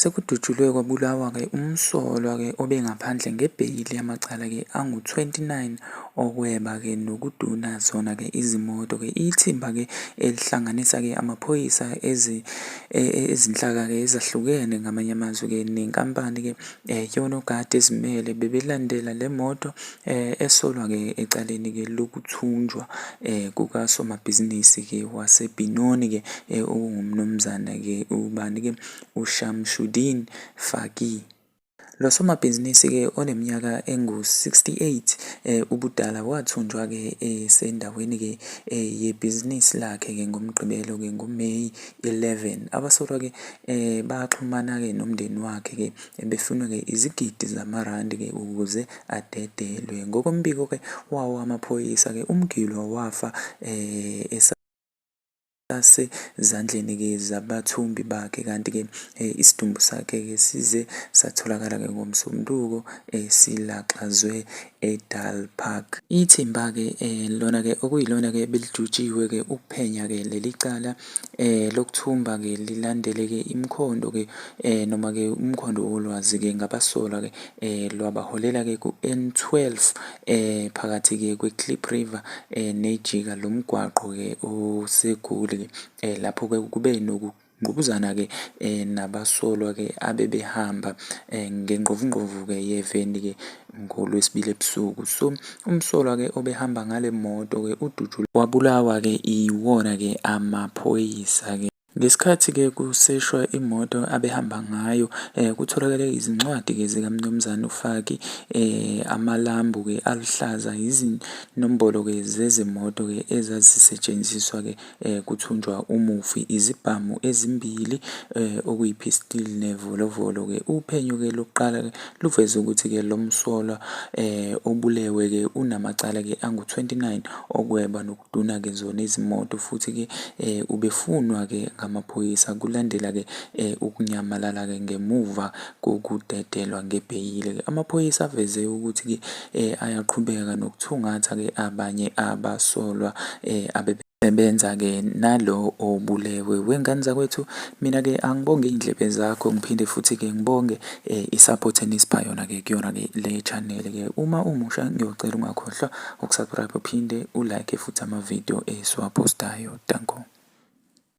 Sekudutshulwe kwabulawa-ke umsolwa-ke obengaphandle ngebheyili yamacala-ke angu-29 okweba-ke nokuduna zona-ke izimoto-ke. Ithimba-ke elihlanganisa-ke amaphoyisa ezinhlaka-ke ezahlukene ngamanye amazwi-ke nenkampani-ke yonogada ezimele bebelandela le moto esolwa-ke ecaleni-ke lokuthunjwa kukasomabhizinisi-ke waseBenoni-ke ongumnumzane-ke ubani-ke uShamshuddin Faki. Lo somabhizinisi-ke oneminyaka engu-68 ubudala wathunjwa-ke esendaweni-ke yebhizinisi lakhe-ke ngoMgqibelo-ke ngoMeyi 11. Abasolwa-ke baxhumana-ke nomndeni wakhe-ke befuna-ke izigidi zamarandi-ke ukuze adedelwe. Ngokombiko-ke wawo amaphoyisa-ke uMgilwa wafa esezandleni-ke zabathumbi bakhe kanti-ke isidumbu sakhe-ke size satholakala-ke ngoMsombuluko silaxazwe eDalpark. Ithimba-ke lona-ke okuyilona-ke belijutshiwe-ke ukuphenya-ke leli cala lokuthumba-ke lilandele-ke imikhondo-ke noma-ke umkhondo wolwazi-ke ngabasolwa-ke lwabaholela-ke ku-N12 phakathi-ke kweKlip River nejika lomgwaqo-ke oseGoli lapho-ke kube nokungqubuzana-ke nabasolwa-ke abebehamba ngengqovungqovu-ke yeveni-ke ngoLwesibili ebusuku. So umsolwa-ke obehamba ngale moto-ke uDutshulwa wabulawa-ke iwona-ke amaphoyisa-ke. Ngesikhathi-ke kuseshwa imoto abehamba ngayo kutholakale izincwadi-ke zikaMnumzane uFaki, amalambu-ke aluhlaza, izinombolo-ke zezimoto-ke ezazisetshenziswa-ke kuthunjwa umufi, izibhamu ezimbili okuyiphistili nevolovolo-ke. Uphenyo-ke lokuqala-ke luveze ukuthi-ke lo msolwa obulewe-ke unamacala-ke angu-29 okweba nokuduna-ke zona izimoto futhi-ke ubefunwa-ke ngamaphoyisa kulandela-ke ukunyamalala-ke ngemuva kokudedelwa ngebheyili-ke. Amaphoyisa aveze ukuthi-ke ayaqhubeka nokuthungatha-ke abanye abasolwa abebesebenza-ke nalo obulewe. Wengane zakwethu, mina-ke angibonge iy'ndlebe zakho, ngiphinde futhi-ke ngibonge i-support enisipha yona-ke kuyona-ke le channel-ke. Uma umusha ngiyocela ungakhohlwa uku-subscribe uphinde u-like futhi amavidiyo esiwaphostayo. Danko.